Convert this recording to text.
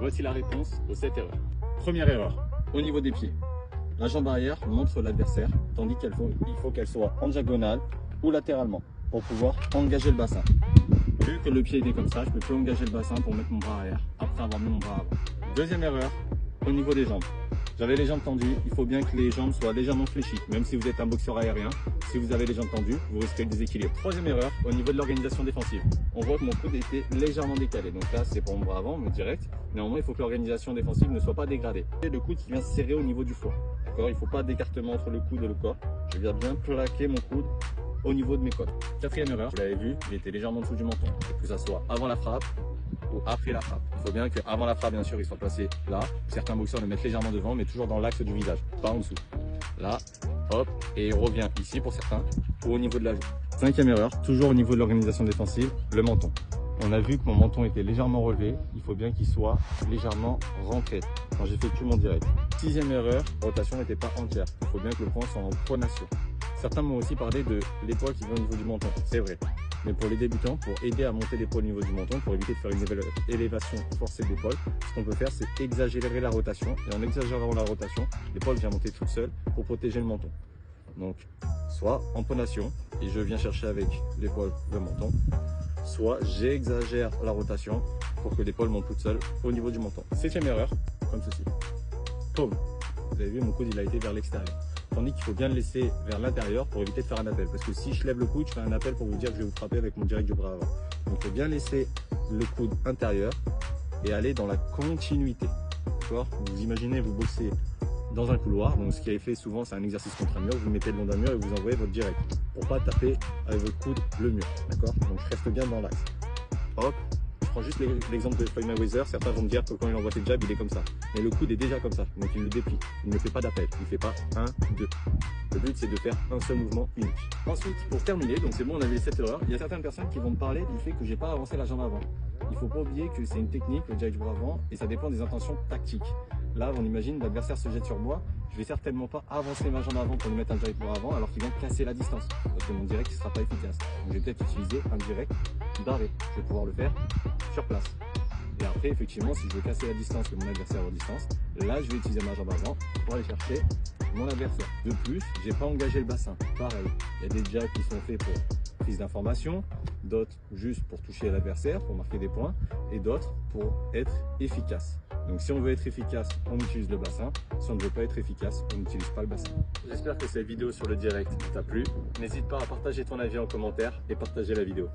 Voici la réponse aux 7 erreurs. Première erreur, au niveau des pieds. La jambe arrière montre l'adversaire, tandis qu'il faut qu'elle soit en diagonale ou latéralement pour pouvoir engager le bassin. Vu que le pied était comme ça, je ne peux plus engager le bassin pour mettre mon bras arrière après avoir mis mon bras avant. Deuxième erreur, au niveau des jambes. J'avais les jambes tendues, il faut bien que les jambes soient légèrement fléchies. Même si vous êtes un boxeur aérien, si vous avez les jambes tendues, vous risquez le déséquilibre. Troisième erreur, au niveau de l'organisation défensive. On voit que mon coude était légèrement décalé. Donc là, c'est pour mon bras avant, mais direct. Néanmoins, il faut que l'organisation défensive ne soit pas dégradée. Et le coude qui vient se serrer au niveau du flanc. Il ne faut pas d'écartement entre le coude et le corps. Je viens bien plaquer mon coude au niveau de mes côtes. Quatrième erreur, vous l'avez vu, il était légèrement en dessous du menton. Que ça soit avant la frappe ou après la frappe. Il faut bien qu'avant la frappe, bien sûr, il soit placé là. Certains boxeurs le mettent légèrement devant, mais toujours dans l'axe du visage, pas en dessous. Là, hop, et il revient ici pour certains, ou au niveau de la joue. Cinquième erreur, toujours au niveau de l'organisation défensive, le menton. On a vu que mon menton était légèrement relevé, il faut bien qu'il soit légèrement rentré quand j'effectue mon direct. Sixième erreur, la rotation n'était pas entière. Il faut bien que le point soit en pronation. Certains m'ont aussi parlé de l'épaule qui vient au niveau du menton, c'est vrai. Mais pour les débutants, pour aider à monter l'épaule au niveau du menton, pour éviter de faire une élévation forcée de l'épaule, ce qu'on peut faire, c'est exagérer la rotation. Et en exagérant la rotation, l'épaule vient monter toute seule pour protéger le menton. Donc, soit en pronation, et je viens chercher avec l'épaule le menton, soit j'exagère la rotation pour que l'épaule monte toute seule au niveau du menton. Septième erreur, comme ceci. Paume. Vous avez vu, mon coude il a été vers l'extérieur. Tandis qu'il faut bien le laisser vers l'intérieur pour éviter de faire un appel. Parce que si je lève le coude, je fais un appel pour vous dire que je vais vous frapper avec mon direct du bras avant. Donc il faut bien laisser le coude intérieur et aller dans la continuité. D'accord ? Vous imaginez, vous boxez dans un couloir. Donc ce qui est fait souvent, c'est un exercice contre un mur. Vous mettez le long d'un mur et vous envoyez votre direct. Pour pas taper avec votre coude le mur. D'accord ? Donc je reste bien dans l'axe. Hop. Je prends juste l'exemple de Floyd Mayweather. Certains vont me dire que quand il envoie ses jabs, il est comme ça. Mais le coude est déjà comme ça. Donc il le déplie. Il ne fait pas d'appel. Il ne fait pas 1, 2. Le but, c'est de faire un seul mouvement unique. Ensuite, pour terminer, donc c'est bon, on avait les 7 erreurs. Il y a certaines personnes qui vont me parler du fait que j'ai pas avancé la jambe avant. Il ne faut pas oublier que c'est une technique, le direct du bras avant, et ça dépend des intentions tactiques. Là, on imagine l'adversaire se jette sur moi. Je vais certainement pas avancer ma jambe avant pour lui mettre un direct du bras avant, alors qu'il vient casser la distance. Parce que mon direct ne sera pas efficace. Donc, je vais peut-être utiliser un direct barré. Je vais pouvoir le faire sur place. Et après, effectivement, si je veux casser la distance que mon adversaire est en distance, là, je vais utiliser ma jambe avant pour aller chercher mon adversaire. De plus, j'ai pas engagé le bassin. Pareil, il y a des jabs qui sont faits pour prise d'information, d'autres juste pour toucher l'adversaire, pour marquer des points, et d'autres pour être efficace. Donc si on veut être efficace, on utilise le bassin. Si on ne veut pas être efficace, on n'utilise pas le bassin. J'espère que cette vidéo sur le direct t'a plu. N'hésite pas à partager ton avis en commentaire et partager la vidéo.